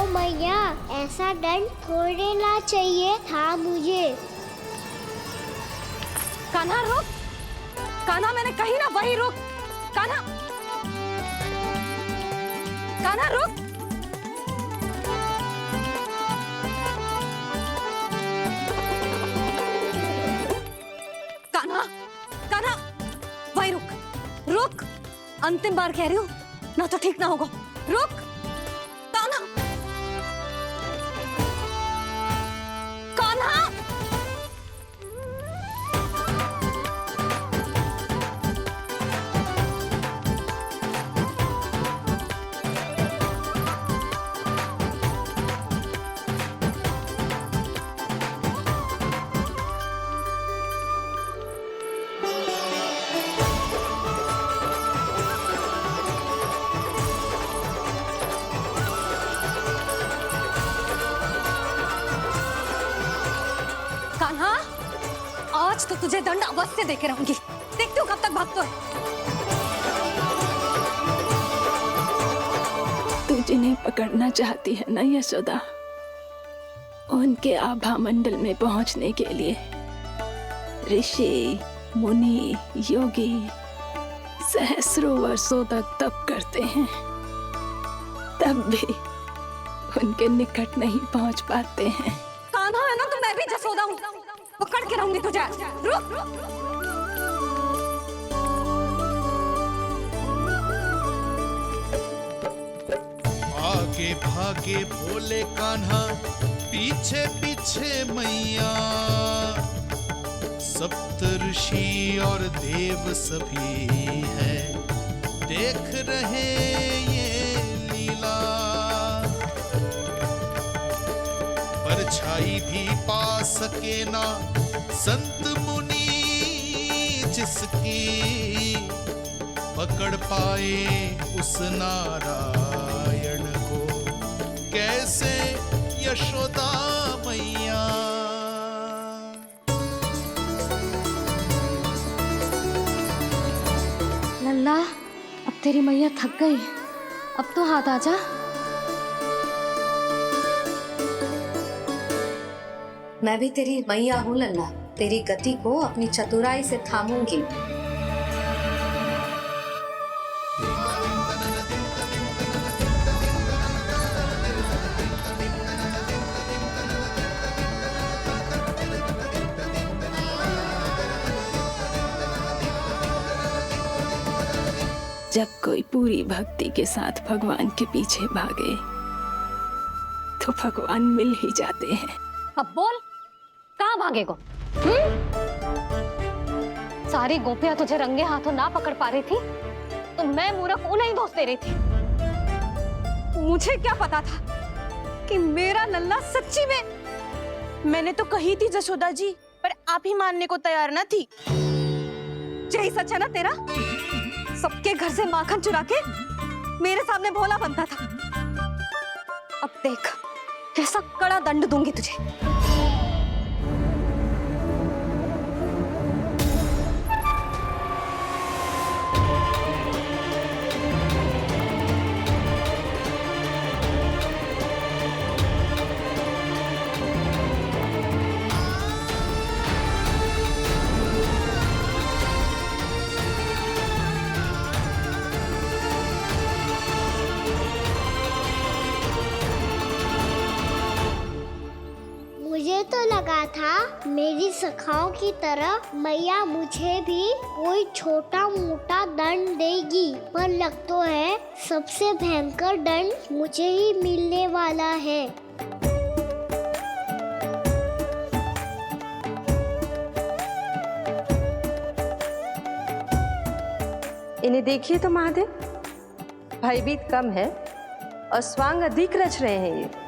मैया, ऐसा दंड थोड़े ना चाहिए था मुझे। कान्हा रुक, कान्हा मैंने कही ना वही रुक। कान्हा, कान्हा रुक। कान्हा, कान्हा वही रुक, रुक। अंतिम बार कह रही हूँ, ना तो ठीक ना होगा। रुक कान्हा, कान्हा। कान्हा, आज तो तुझे दंड अवश्य देके रहूंगी। देखती हूँ कब तक भागता है। तू जिन्हें पकड़ना चाहती है ना यशोदा, उनके आभा मंडल में पहुंचने के लिए ऋषि, मुनि, योगी सहस्रों वर्षों तक तप करते हैं, तब भी उनके निकट नहीं पहुंच पाते हैं। कान्हा है ना, तो मैं भी जसोदा हूँ, पकड़ के रहूंगी तुझे। रुक। आगे भागे भोले कान्हा, पीछे पीछे मैया, सप्त ऋषि और देव सभी है, देख रहे ये लीला। परछाई भी पा सके ना संत मुनि जिसकी, पकड़ पाए उस नारायण को कैसे यशोदा मैया। लल्ला, अब तेरी मैया थक गई, अब तो हाथ आजा। मैं भी तेरी मैया हूँ लल्ला, तेरी गति को अपनी चतुराई से थामूंगी। जब कोई पूरी भक्ति के साथ भगवान के पीछे भागे तो भगवान मिल ही जाते हैं। अब बोल, कहाँ भागेगो? सारी गोपियां तुझे रंगे हाथों ना पकड़ पा रही थी तो मैं मूर्ख उन्हें ही दोष दे रही थी। मुझे क्या पता था कि मेरा लल्ला सच्ची में। मैंने तो कही थी जसोदा जी, पर आप ही मानने को तैयार न थी। यही सच है ना तेरा? सबके घर से माखन चुरा के मेरे सामने भोला बनता था। अब देख कैसा कड़ा दंड दूंगी तुझे। मुझे तो लगा था मेरी सखाओं की तरह मैया मुझे भी कोई छोटा मोटा दंड देगी, पर लग तो है सबसे भयंकर दंड मुझे ही मिलने वाला है। इन्हें देखिए तो महादेव, भयभीत कम है और स्वांग अधिक रच रहे हैं ये।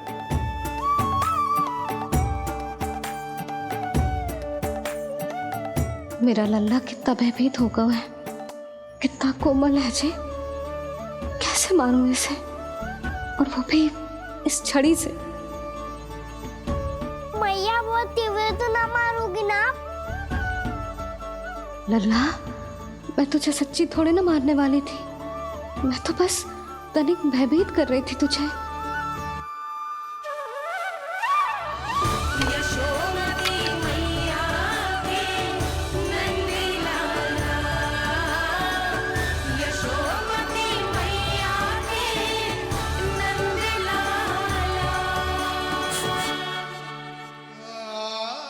मेरा लल्ला कितना भयभीत होगा है, कितना कोमल है जी। कैसे मारूं इसे, और वो भी इस छड़ी से। मैया बहुत तीव्र तो ना मारोगी ना? लल्ला, मैं तुझे सच्ची थोड़े ना मारने वाली थी, मैं तो बस तनिक भयभीत कर रही थी तुझे।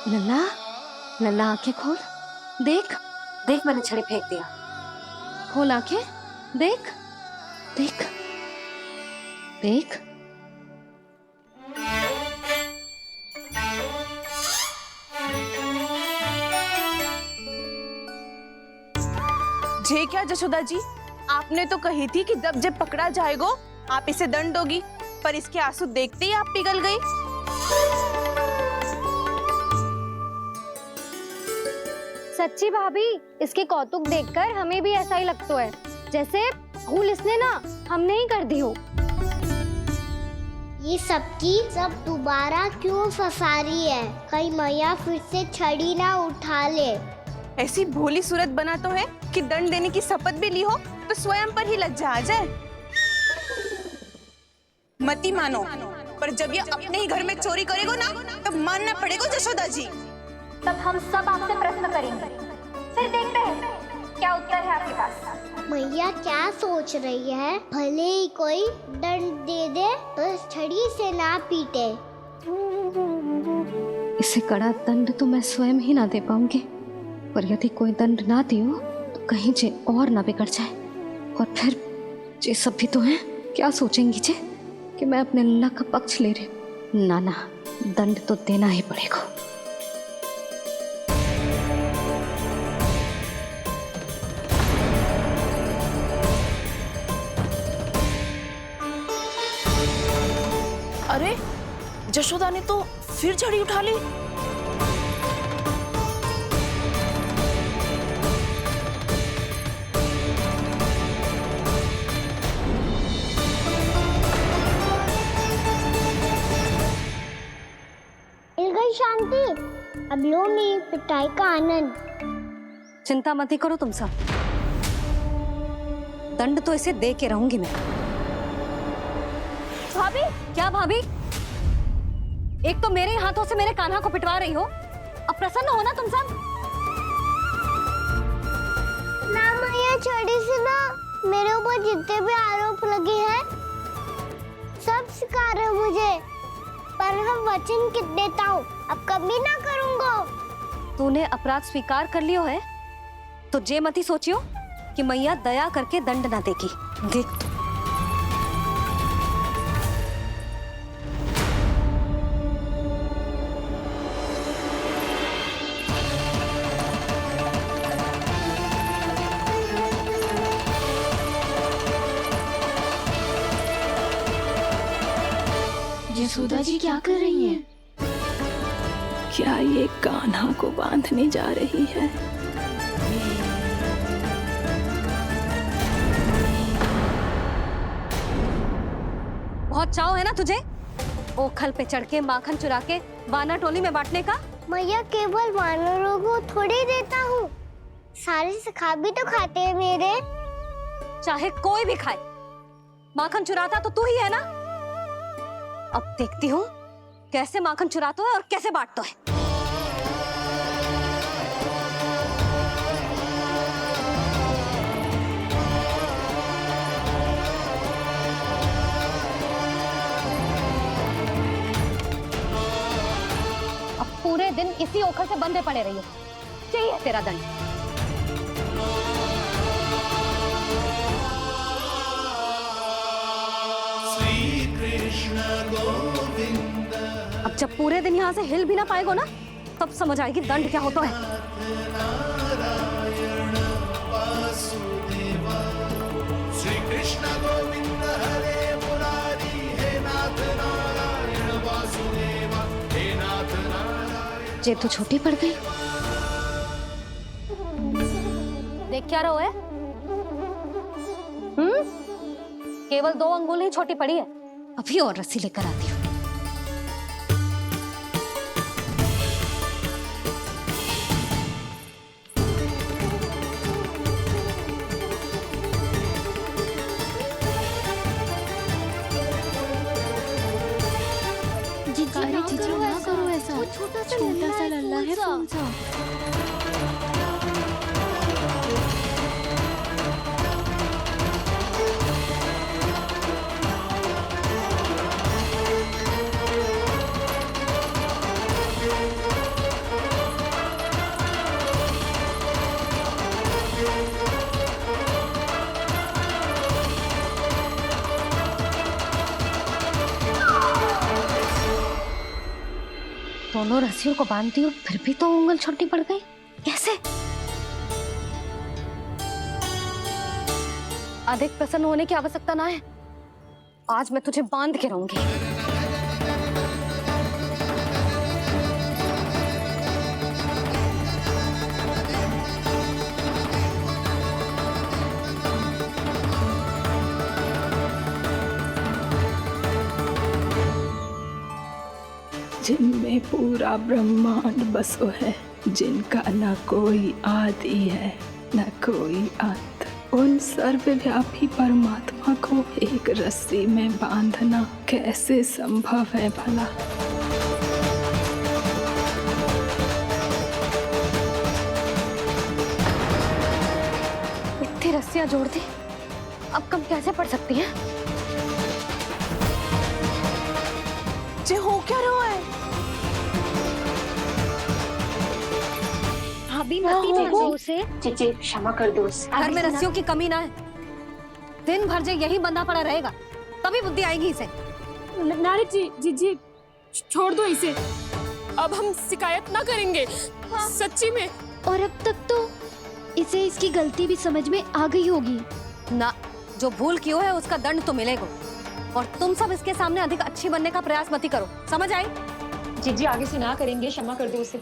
लल्ला, लल्ला आंखें खोल, देख देख मैंने छड़ी फेंक दिया। खोल आंखें, देख देख देख। जे क्या जशोदा जी, आपने तो कही थी कि जब पकड़ा जाएगा आप इसे दंड दोगी, पर इसके आंसू देखते ही आप पिघल गई। सच्ची भाभी, इसके कौतुक देखकर हमें भी ऐसा ही लगता है जैसे भूल इसने ना हमने ही कर दी हो। ये सबकी सब दोबारा क्यों फंसा रही है? कहीं मैया फिर से छड़ी ना उठा ले। ऐसी भोली सूरत बना तो है कि दंड देने की शपथ भी ली हो तो स्वयं पर ही लज्जा आ जाए। मती मानो, पर जब ये अपने ही घर में चोरी करेगा ना तब मानना पड़ेगा जशोदा जी। तब हम सब आपसे प्रश्न करेंगे, फिर देखते हैं क्या उत्तर है आपके पास। मैया क्या सोच रही है? भले ही कोई दंड दे दे, बस छड़ी से ना पीटे। इसे कड़ा दंड तो मैं स्वयं ही ना दे पाऊंगी, पर यदि कोई दंड ना दियो तो कहीं जे और ना बिगड़ जाए, और फिर जे सब भी तो हैं, क्या सोचेंगी जे कि मैं अपने लल्ला का पक्ष ले रही। ना ना, दंड तो देना ही पड़ेगा। अरे जशोदा ने तो फिर छड़ी उठा ली। मिल गई शांति, अब लो मेरी पिटाई का आनंद। चिंता मत ही करो तुम सब, दंड तो इसे दे के रहूंगी मैं। भाभी, क्या भाभी? एक तो मेरे हाथों से मेरे कान्हा को पिटवा रही हो, अब प्रसन्न हो ना तुम सब? ना मैया, छड़ी से ना मेरे ऊपर जितने भी आरोप लगे हैं सब स्वीकार है मुझे, पर हम वचन कित देता हूँ, अब कभी ना करूँगा। तूने अपराध स्वीकार कर लियो है तो जे मती सोचियो कि मैया दया करके दंड ना देगी। देख यशोदा जी क्या कर रही हैं? क्या ये कान्हा को बांधने जा रही है? बहुत चाव है ना तुझे ओखल पे चढ़ के माखन चुरा के वानर टोली में बांटने का? मैया, केवल वानरों को थोड़ी देता हूँ, सारे सखा भी तो खाते हैं मेरे। चाहे कोई भी खाए, माखन चुराता तो तू ही है ना। अब देखती हूँ कैसे माखन चुराता है और कैसे बांटता है। अब पूरे दिन इसी ओखल से बंधे पड़े रहिए, चाहिए तेरा दंड। अब जब पूरे दिन यहाँ से हिल भी ना पाएगो ना, तब समझ आएगी दंड क्या होता है। श्री कृष्ण गोविंद हरे मुरारी, हे नाथ नारायण वासुदेव, हे नाथ नारायण। जे तो छोटी पड़ गई। देख क्या रहो है? केवल 2 अंगुल ही छोटी पड़ी है। अभी और रस्सी लेकर आती हूँ। जीजू ना करो ऐसा, छोटा सा लल्ला है कौन सा? दोनों रस्सियों को बांधती हूँ फिर भी तो उंगल छोटी पड़ गई, कैसे? अधिक प्रसन्न होने की आवश्यकता ना है, आज मैं तुझे बांध के रहूंगी। जिनमें पूरा ब्रह्मांड बसो है, जिनका न कोई आदि है न कोई अंत, उन सर्वव्यापी परमात्मा को एक रस्सी में बांधना कैसे संभव है भला? इतनी रस्सियां जोड़ दी, अब कम कैसे पड़ सकती हैं? जे हो क्या रहा है? भाभी मती बांधो उसे। जी क्षमा कर दो उसे। घर में रस्सियों की कमी ना है, दिन भर जे यही बंधा पड़ा रहेगा तभी बुद्धि आएगी इसे। नारी जी छोड़ दो इसे, अब हम शिकायत ना करेंगे। सच्ची में। और अब तक तो इसे इसकी गलती भी समझ में आ गई होगी ना। जो भूल की हो है उसका दंड तो मिलेगा, और तुम सब इसके सामने अधिक अच्छी बनने का प्रयास मत करो, समझ आई? जी आगे से ना करेंगे, क्षमा कर दो उसे।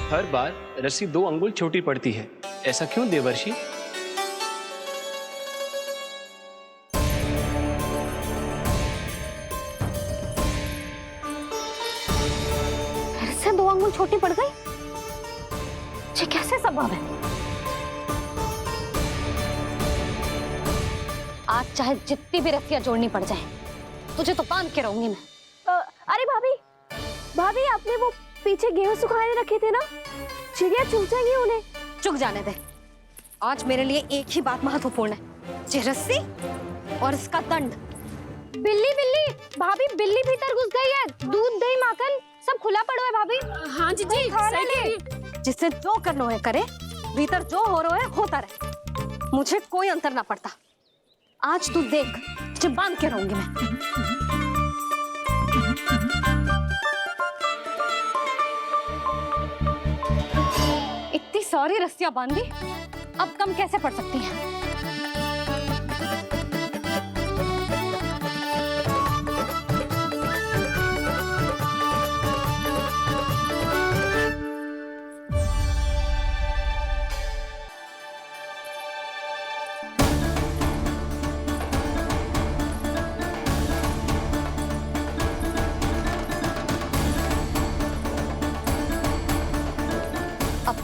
हर बार रस्सी 2 अंगुल छोटी पड़ती है, ऐसा क्यों देवर्षि? फिर से 2 अंगुल छोटी पड़ गई, ये कैसे संभव है? आज चाहे जितनी भी रस्सियां जोड़नी पड़ जाए, तुझे तो बांध के रहूंगी मैं। अरे भाभी आपने वो पीछे गेहूं सुखाने रखे थे ना, चिड़िया चुग जाएंगी उन्हें। चुक जाने दे, आज मेरे लिए एक ही बात महत्वपूर्ण है, ये रस्सी और इसका दंड। बिल्ली भाभी, बिल्ली भीतर घुस गई है। दूध दही माखन सब खुला पड़ा है भाभी। हाँ जी सही कह रही है। जिससे जो करना है करे, भीतर जो हो रहा है होता रहे, मुझे कोई अंतर ना पड़ता। आज तू देख, तुझे बांध के रहूंगी मैं। इतनी सारी रस्सियां बांधी, अब कम कैसे पड़ सकती हैं?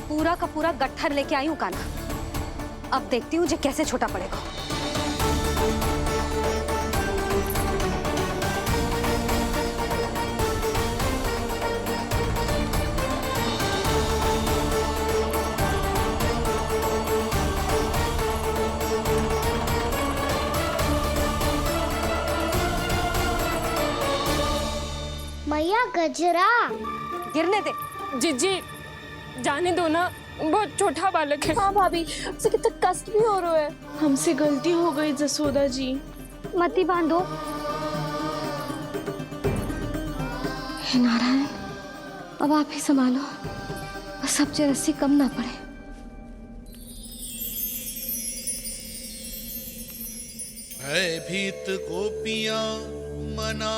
पूरा का पूरा गट्ठर लेके आई हूँ कान्हा, अब देखती हूँ जे कैसे छोटा पड़ेगा। मैया गजरा गिरने दे। जी जाने दो ना, बहुत छोटा बालक है। हाँ भाभी, उसे कितना कष्ट भी हो रहा है। हमसे गलती हो गई जसोदा जी। मती बांधो। हे नारायण, अब आप ही संभालो, बस अब जो रस्सी कम ना पड़े। भयभीत गोपियां मना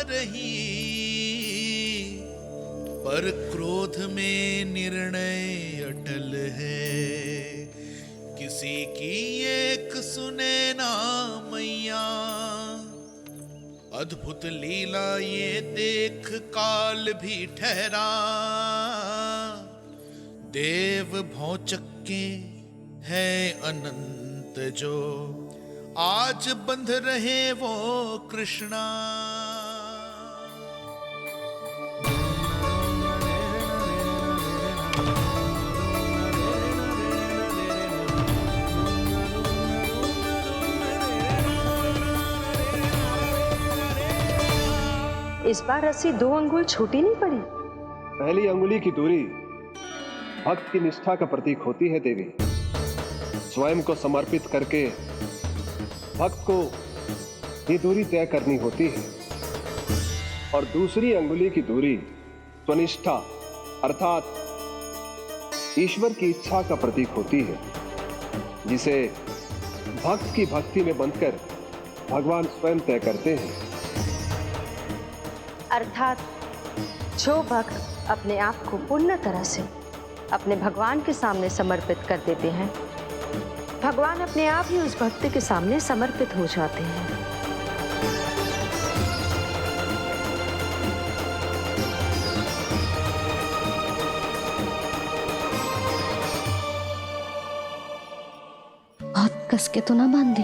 रही, पर क्रोध में निर्णय अटल है। किसी की एक सुने ना मैया, अद्भुत लीला ये देख काल भी ठहरा। देव भौचक्के है अनंत जो, आज बंध रहे वो कृष्णा। इस बार रस्सी 2 अंगुल छोटी नहीं पड़ी। पहली अंगुली की दूरी भक्त की निष्ठा का प्रतीक होती है देवी। स्वयं को समर्पित करके भक्त को ये दूरी तय करनी होती है और दूसरी अंगुली की दूरी स्वनिष्ठा अर्थात ईश्वर की इच्छा का प्रतीक होती है, जिसे भक्त की भक्ति में बंधकर भगवान स्वयं तय करते हैं। अर्थात जो भक्त अपने आप को पूर्ण तरह से अपने भगवान के सामने समर्पित कर देते हैं, भगवान अपने आप ही उस भक्त के सामने समर्पित हो जाते हैं। बहुत कस के तो ना बांध दी।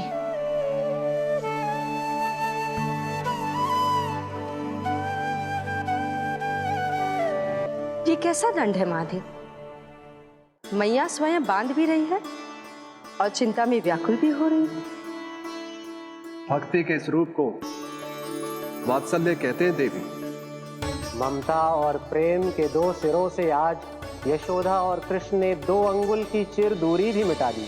ये कैसा दंड है महादेव? मैया स्वयं बांध भी रही है और चिंता में व्याकुल भी हो रही है। भक्ति के स्वरूप को वात्सल्य कहते हैं देवी। ममता और प्रेम के दो सिरों से आज यशोदा और कृष्ण ने 2 अंगुल की चिर दूरी भी मिटा दी।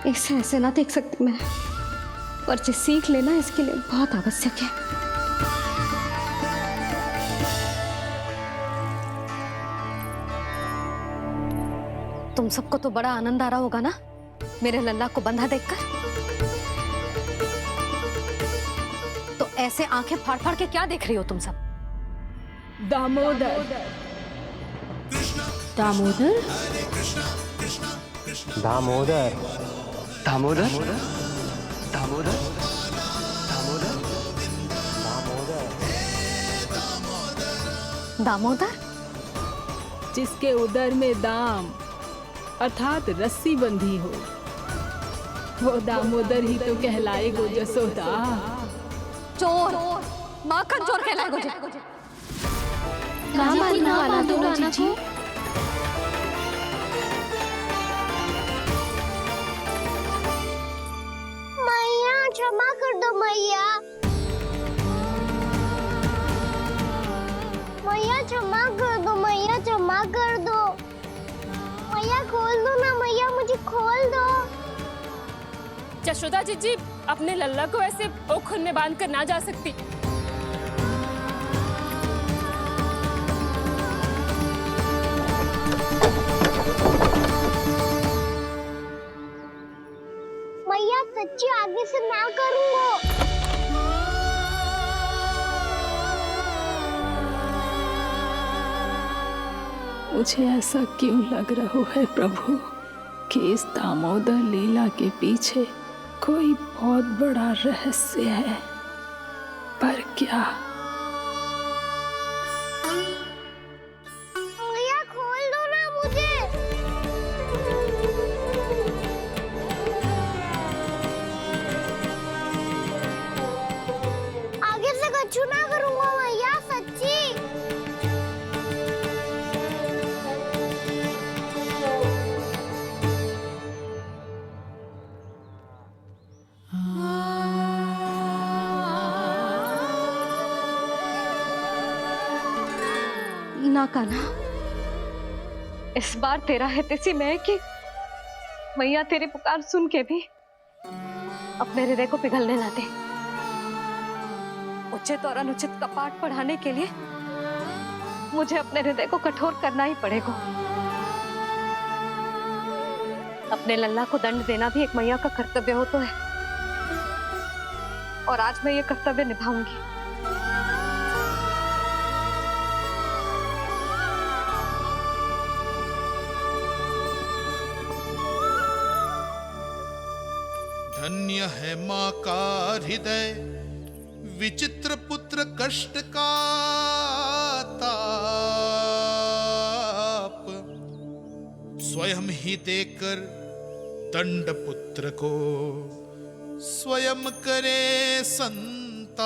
इसे ऐसे ना देख सकती मैं, पर जो सीख लेना इसके लिए बहुत आवश्यक है। तुम सबको तो बड़ा आनंद आ रहा होगा ना मेरे लल्ला को बंधा देखकर। तो ऐसे आंखें फाड़ फाड़ के क्या देख रही हो तुम सब? दामोदर दामोदर दामोदर दामोदर दामोदर दामोदर, जिसके उदर में दाम अर्थात रस्सी बंधी हो, वो दामोदर ही तो कहलाएगो जसोदा। चोर, माखन चोर कहलाएगो जी। ना माना दो राना को। मैया क्षमा कर दो मैया। मैया क्षमा कर दो, मैया क्षमा कर दो। मैया खोल दो ना मैया, मुझे खोल दो। यशोदा जी अपने लल्ला को ऐसे ओखुन में बांध कर ना जा सकती। मैया सच्ची आगे से ना करूंगा। मुझे ऐसा क्यों लग रहा है प्रभु कि इस दामोदर लीला के पीछे कोई बहुत बड़ा रहस्य है, पर क्या? मैया खोल दो ना मुझे। आगे से कछु ना करूंगा मैया, सच्ची। ना कान्हा, इस बार तेरा हित इसी में है कि मैया तेरी पुकार सुन के भी अपने हृदय को पिघलने ना दे। उचित और अनुचित का पाठ पढ़ाने के लिए मुझे अपने हृदय को कठोर करना ही पड़ेगा। अपने लल्ला को दंड देना भी एक मैया का कर्तव्य हो तो है, और आज मैं ये कर्तव्य निभाऊंगी। धन्य है माँ का हृदय, विचित्र पुत्र कष्ट का ताप, स्वयं ही देकर दंड पुत्र को स्वयं करे संताप।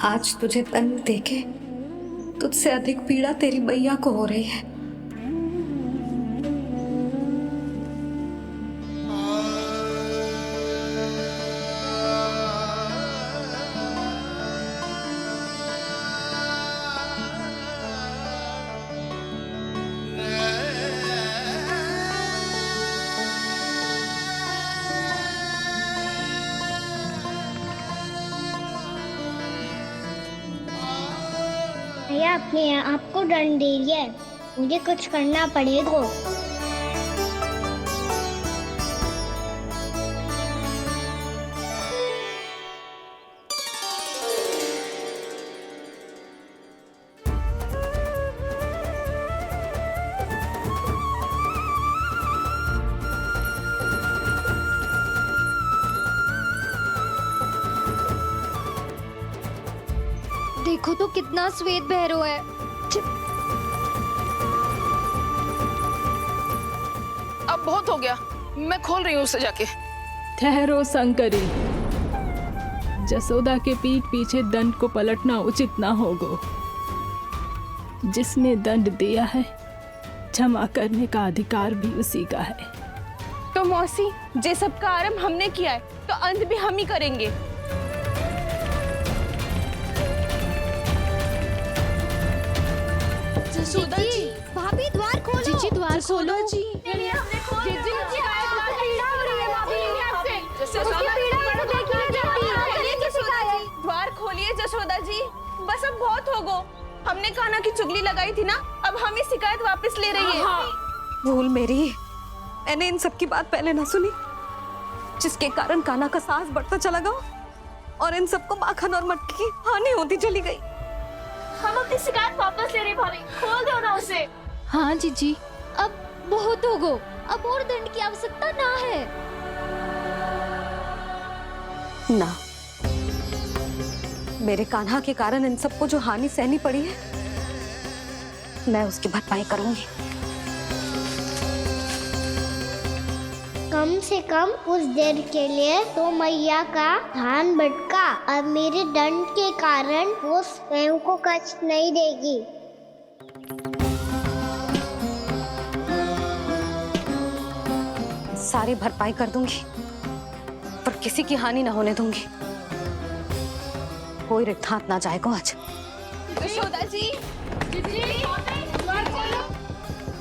आज तुझे दंड देके तुझसे अधिक पीड़ा तेरी मैया को हो रही है। मैया अपने आप को दंड दे रही है, मुझे कुछ करना पड़ेगा। देखो तो कितना श्वेत भैरव है। अब बहुत हो गया, मैं खोल रही हूँ उसे जाके। ठहरो शंकरी, जसोदा के पीठ पीछे दंड को पलटना उचित ना होगा। जिसने दंड दिया है क्षमा करने का अधिकार भी उसी का है। तो मौसी, जे सब का आरंभ हमने किया है तो अंत भी हम ही करेंगे। जसोदा जी, भाभी द्वार खोलो। जीजी द्वार खोलो। जी द्वार खोलिए जसोदा जी, बस अब बहुत हो गो। हमने कान्हा की चुगली लगाई थी ना, अब हम ही शिकायत वापस ले रही है। भूल मेरी, मैंने इन सब की बात पहले ना सुनी, जिसके कारण कान्हा का साहस बढ़ता चला गया और इन सबको माखन और मटकी की हानि होती चली गई। हम अपनी शिकायत वापस ले रहे भाभी, खोल दो ना उसे। हाँ जीजी, अब बहुत हो गो, अब और दंड की आवश्यकता ना है। ना, मेरे कान्हा के कारण इन सबको जो हानि सहनी पड़ी है, मैं उसकी भरपाई करूंगी। कम से कम उस देर के लिए तो मैया का ध्यान भटका, अब मेरे दंड के कारण वो स्वयं को कष्ट नहीं देगी। सारी भरपाई कर दूंगी, पर किसी की हानि ना होने दूंगी। कोई रिक्त हाथ ना जाएगा आज। जसोदा जी,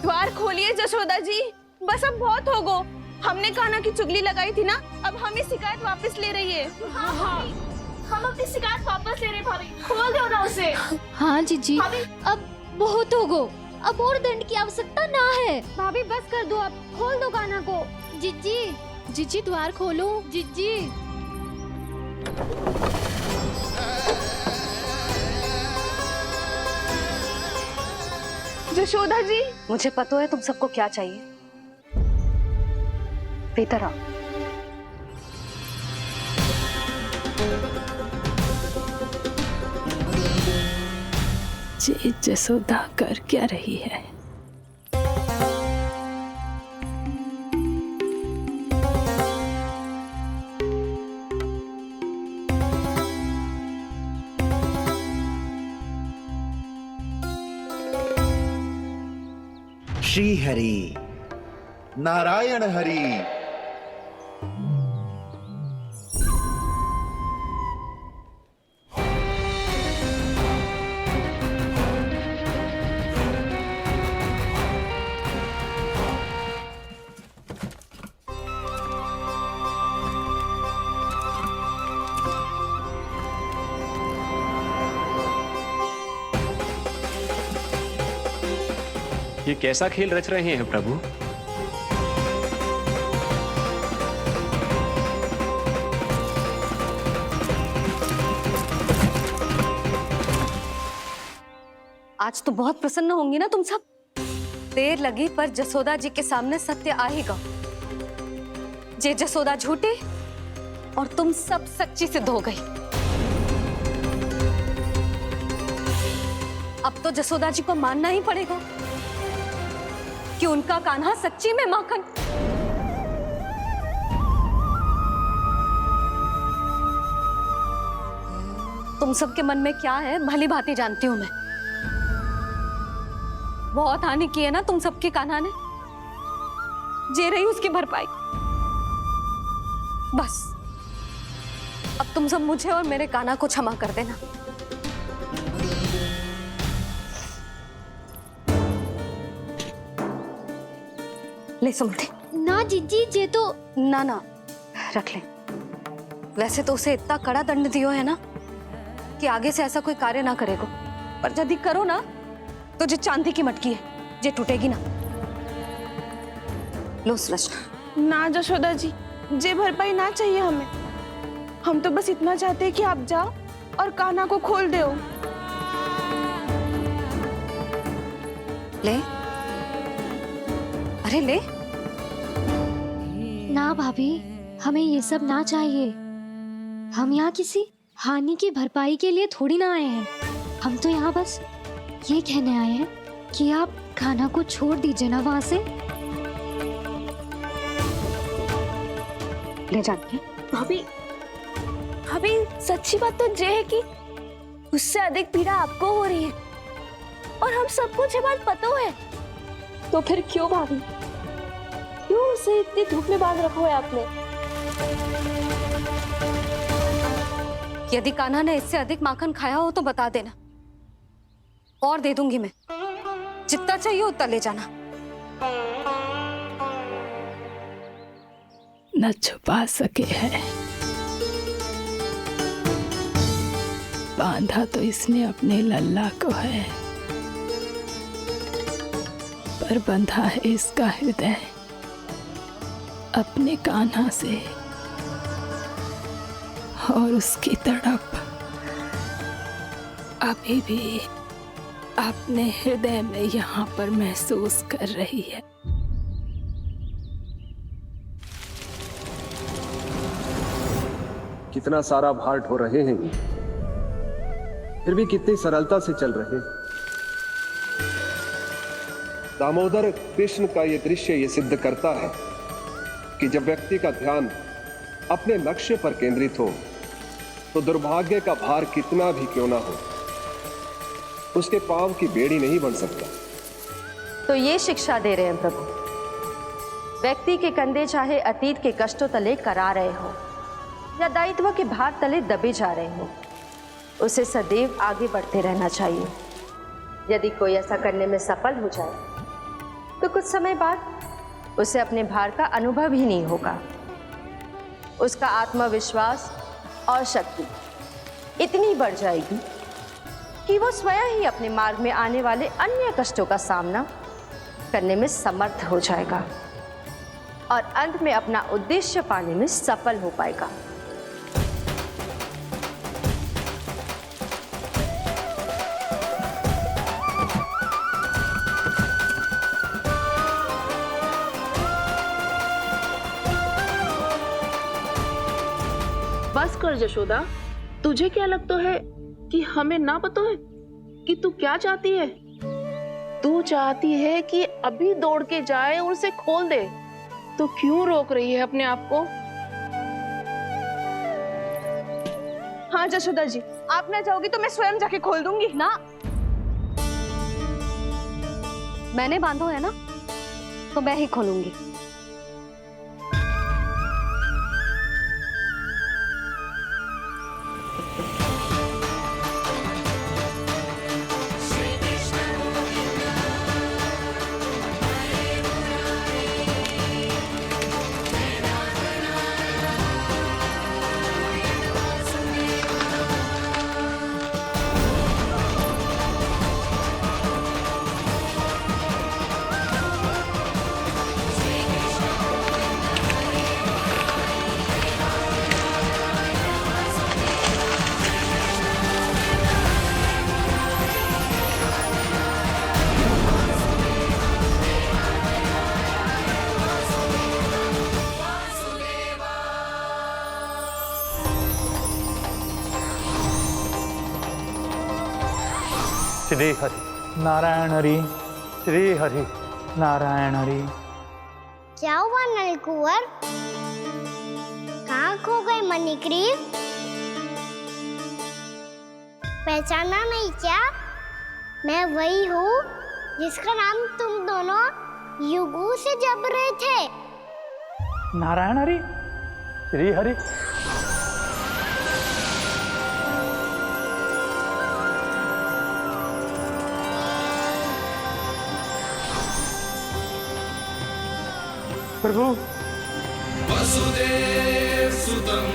द्वार खोलिए जसोदा जी, बस अब बहुत हो गो। हमने कान्हा की चुगली लगाई थी ना, अब हम ही शिकायत वापस ले रही है। हम अपनी शिकायत वापस ले रहे भाभी, खोल दो ना उसे। हाँ जीजी, अब बहुत हो गो, अब और दंड की आवश्यकता ना है। भाभी बस कर दो, अब खोल दो कान्हा को। जीजी, जीजी द्वार खोलो। जीजी, जशोदा जी, मुझे पता है तुम सबको क्या चाहिए। भीतर आओ। ये जसोदा कर क्या रही है? श्री हरि नारायण हरि। ये कैसा खेल रच रहे हैं प्रभु? आज तो बहुत प्रसन्न होंगी ना तुम सब। देर लगी पर जसोदा जी के सामने सत्य आएगा। जे जसोदा झूठी और तुम सब सच्ची सिद्ध हो गई। अब तो जसोदा जी को मानना ही पड़ेगा कि उनका कान्हा सच्ची में माखन। तुम सबके मन में क्या है भली भांति जानती हूं मैं। बहुत हानि की है ना तुम सबके कान्हा ने, जे रही उसकी भरपाई। बस अब तुम सब मुझे और मेरे कान्हा को क्षमा कर देना। ले सुमति। ना जीजी, जे तो ना ना रख ले। वैसे तो उसे इतना कड़ा दंड दियो है ना कि आगे से ऐसा कोई कार्य ना करेगो, पर यदि करो ना तो जो चांदी की मटकी है जे टूटेगी ना। लो सुलक्षणा। ना जशोदा जी, जे भरपाई ना चाहिए हमें। हम तो बस इतना चाहते हैं कि आप जाओ और कान्हा को खोल दो। ले, अरे ले। ना भाभी, हमें ये सब ना चाहिए। हम यहाँ किसी हानि की भरपाई के लिए थोड़ी ना आए हैं। हम तो यहाँ बस ये कहने आए हैं कि आप कान्हा को छोड़ दीजिए ना वहां से। ले जाके। भाभी, भाभी सच्ची बात तो ये है कि उससे अधिक पीड़ा आपको हो रही है और हम सबको ये बात पता है। तो फिर क्यों भाभी, क्यों उसे इतनी धूप में बांध रखा है आपने? यदि कान्हा ने इससे अधिक माखन खाया हो तो बता देना, और दे दूंगी मैं। जितना चाहिए उतना ले जाना। न छुपा सके है, बांधा तो इसने अपने लल्ला को है, पर बंधा है इसका हृदय अपने कान्हा से। और उसकी तड़प अभी भी अपने हृदय में यहाँ पर महसूस कर रही है। कितना सारा भार ढो रहे हैं, फिर भी कितनी सरलता से चल रहे हैं। दामोदर कृष्ण का यह दृश्य ये सिद्ध करता है कि जब व्यक्ति का ध्यान अपने लक्ष्य पर केंद्रित हो तो दुर्भाग्य का भार कितना भी क्यों ना हो, उसके पांव की बेड़ी नहीं बन सकता। तो ये शिक्षा दे रहे हैं प्रभु। व्यक्ति के कंधे चाहे अतीत के कष्टों तले करा रहे हो या दायित्व के भार तले दबे जा रहे हो, उसे सदैव आगे बढ़ते रहना चाहिए। यदि कोई ऐसा करने में सफल हो जाए तो कुछ समय बाद उसे अपने भार का अनुभव ही नहीं होगा। उसका आत्मविश्वास और शक्ति इतनी बढ़ जाएगी कि वो स्वयं ही अपने मार्ग में आने वाले अन्य कष्टों का सामना करने में समर्थ हो जाएगा और अंत में अपना उद्देश्य पाने में सफल हो पाएगा। बस कर जशोदा, तुझे क्या लगता है कि हमें ना पता है कि तू क्या चाहती है? तू चाहती है कि अभी दौड़ के जाए और उसे खोल दे, तो क्यों रोक रही है अपने आप को? हाँ जशोदा जी, आप ना जाओगी तो मैं स्वयं जाके खोल दूंगी ना। मैंने बांधो है ना, तो मैं ही खोलूंगी। श्री हरि नारायण हरि, श्री हरि नारायण हरि। क्या हुआ नलकुंवर? कहाँ खो गए मणिग्रीव? पहचाना नहीं क्या? मैं वही हूँ जिसका नाम तुम दोनों युगों से जप रहे थे। नारायण हरि, श्री हरि। प्रभु, वसुदेव सुतं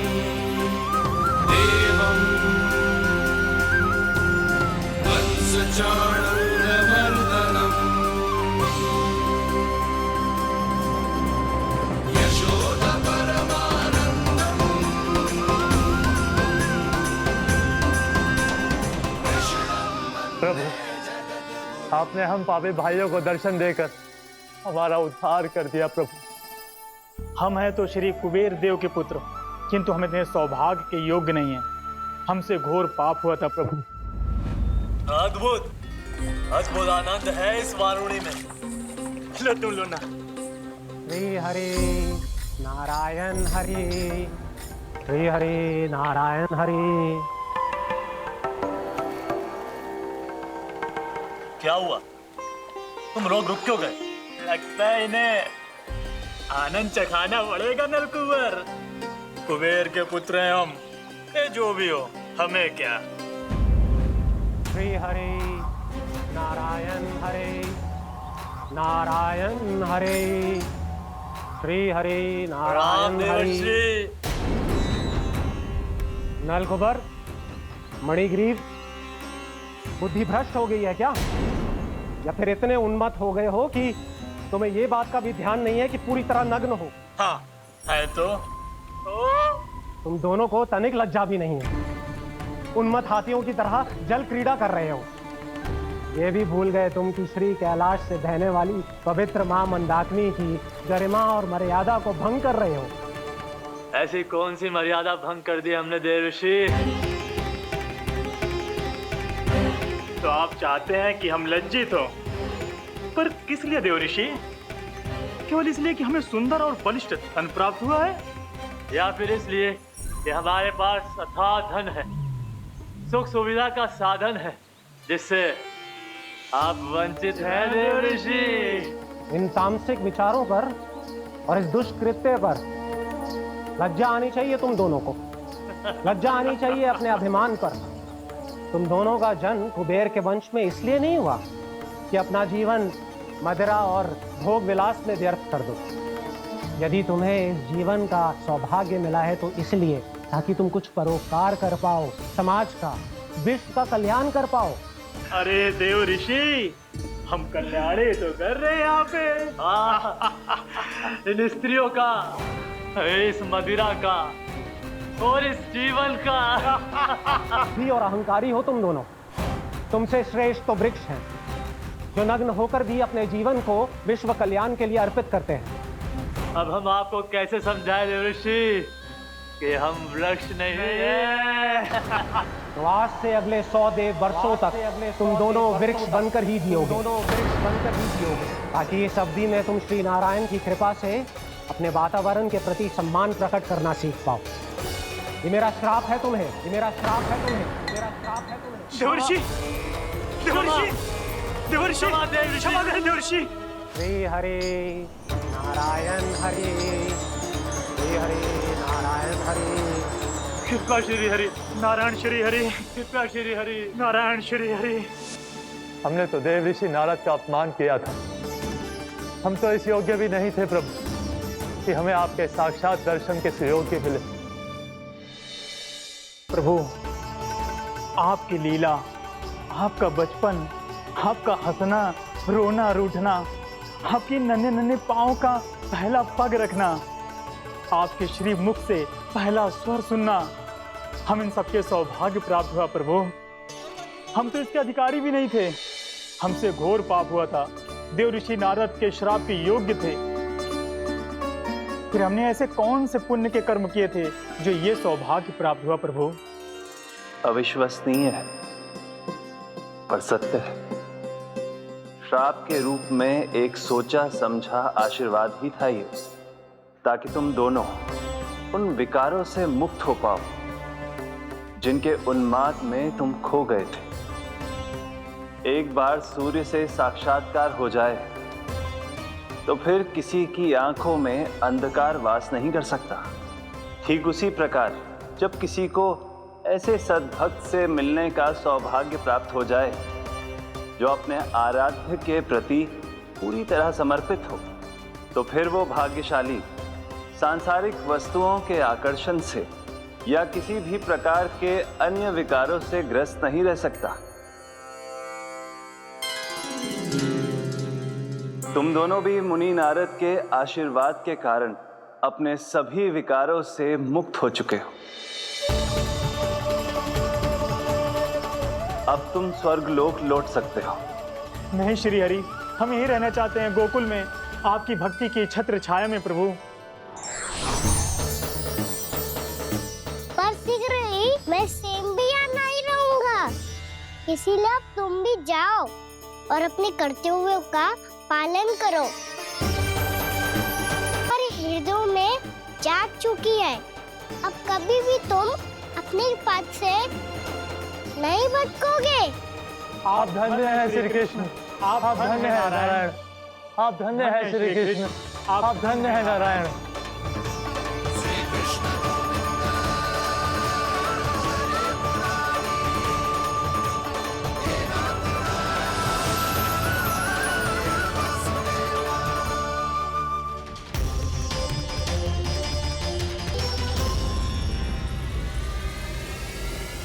देवं वत्सचाणूरमर्दनम् यशोदा परमानन्दम् प्रभु, आपने हम पापी भाइयों को दर्शन देकर हमारा उद्धार कर दिया। प्रभु, हम हैं तो श्री कुबेर देव के पुत्र, किंतु हम इतने सौभाग्य के योग्य नहीं हैं। हमसे घोर पाप हुआ था प्रभु। अद्भुत अद्भुत आनंद है इस वारुणी में। लो तुम लो ना। श्री हरि नारायण हरि, श्री हरि नारायण हरि। क्या हुआ? तुम लोग रुक क्यों गए? लगता है इन्हें आनंद चखाना पड़ेगा नलकुंवर। कुबेर के पुत्र हैं हम, ये जो भी हो हमें क्या। श्री हरि नारायण हरि, नारायण हरि, श्री हरि नारायण हरि। नलकुबर, मणिग्रीव, बुद्धि भ्रष्ट हो गई है क्या? या फिर इतने उन्मत्त हो गए हो कि तुम्हें ये बात का भी ध्यान नहीं है कि पूरी तरह नग्न हो? हाँ है तो। तुम दोनों को तनिक लज्जा भी नहीं है। उन्मत्त हाथियों की तरह जल क्रीड़ा कर रहे हो। ये भी भूल गए तुम कि श्री कैलाश से बहने वाली पवित्र मां मंदाकिनी की गरिमा और मर्यादा को भंग कर रहे हो। ऐसी कौन सी मर्यादा भंग कर दी हमने देवर्षि? तो आप चाहते हैं कि हम लज्जित हो, पर किस लिए देवर्षि? केवल इसलिए कि हमें सुंदर और बलिष्ठ धन प्राप्त हुआ है, या फिर इसलिए कि हमारे पास अथाह धन है, सुख सुविधा का साधन है, जिससे आप वंचित हैं देवर्षि? इन तामसिक विचारों पर और इस दुष्कृत्य पर लज्जा आनी चाहिए तुम दोनों को। लज्जा आनी चाहिए अपने अभिमान पर। तुम दोनों का जन्म कुबेर के वंश में इसलिए नहीं हुआ कि अपना जीवन मदिरा और भोग विलास में व्यर्थ कर दो। यदि तुम्हें इस जीवन का सौभाग्य मिला है तो इसलिए ताकि तुम कुछ परोपकार कर पाओ, समाज का, विश्व का कल्याण कर पाओ। अरे देवर्षि, हम कल्याणी तो कर रहे हैं यहाँ पे। इन स्त्रियों का, इस मदिरा का और इस जीवन का। भी और अहंकारी हो तुम दोनों। तुमसे श्रेष्ठ तो वृक्ष हैं, जो नग्न होकर भी अपने जीवन को विश्व कल्याण के लिए अर्पित करते हैं। अब हम आपको कैसे समझाएं देवर्षि कि हम वृक्ष नहीं हैं? तो आज से अगले 100 देव वर्षों तक तुम दोनों वृक्ष बनकर ही जियोगे। ताकि इस अवधि में तुम श्री नारायण की कृपा से अपने वातावरण के प्रति सम्मान प्रकट करना सीख पाओ। ये मेरा श्राप है तुम्हें, ये मेरा श्राप है तुम्हें, मेरा श्राप है तुम्हें। देवर्षि, देवर्षि, देवर्षि, क्षमा करें देवर्षि। श्री हरि नारायण हरि, श्री हरि नारायण हरि। कृपा श्री हरि नारायण श्री हरि, कृपा श्री हरि नारायण श्री हरि। हमने तो देव ऋषि नारद का अपमान किया था। हम तो इस योग्य भी नहीं थे प्रभु कि हमें आपके साक्षात दर्शन के सुयोग्य मिले। प्रभु, आपकी लीला, आपका बचपन, आपका हंसना, रोना, रूठना, आपकी नन्हे नन्हे पाँव का पहला पग रखना, आपके श्री मुख से पहला स्वर सुनना, हम इन सबके सौभाग्य प्राप्त हुआ प्रभु। हम तो इसके अधिकारी भी नहीं थे। हमसे घोर पाप हुआ था, देव ऋषि नारद के श्राप के योग्य थे। फिर हमने ऐसे कौन से पुण्य के कर्म किए थे जो ये सौभाग्य प्राप्त हुआ प्रभु? अविश्वसनीय है पर सत्य है। श्राप के रूप में एक सोचा समझा आशीर्वाद ही था ये, ताकि तुम दोनों उन विकारों से मुक्त हो पाओ जिनके उन्माद में तुम खो गए थे। एक बार सूर्य से साक्षात्कार हो जाए तो फिर किसी की आंखों में अंधकार वास नहीं कर सकता। ठीक उसी प्रकार जब किसी को ऐसे सद्भक्त से मिलने का सौभाग्य प्राप्त हो जाए जो अपने आराध्य के प्रति पूरी तरह समर्पित हो, तो फिर वो भाग्यशाली सांसारिक वस्तुओं के आकर्षण से या किसी भी प्रकार के अन्य विकारों से ग्रस्त नहीं रह सकता। तुम दोनों भी मुनि नारद के आशीर्वाद के कारण अपने सभी विकारों से मुक्त हो चुके हो। अब तुम स्वर्गलोक लौट सकते हो। नहीं श्री हरि, हम यही रहना चाहते हैं, गोकुल में आपकी भक्ति की छत्र छाया में प्रभु। पर शीघ्र ही मैं सेम्बिया नहीं रहूंगा, इसीलिए अब तुम भी जाओ और अपने कर्तव्यों का पालन करो। हमारे हृदयों में जाग चुकी है, अब कभी भी तुम अपने पथ से नहीं भटकोगे। आप धन्य हैं श्री कृष्ण, आप धन्य हैं नारायण, आप धन्य हैं श्री कृष्ण, आप धन्य हैं नारायण।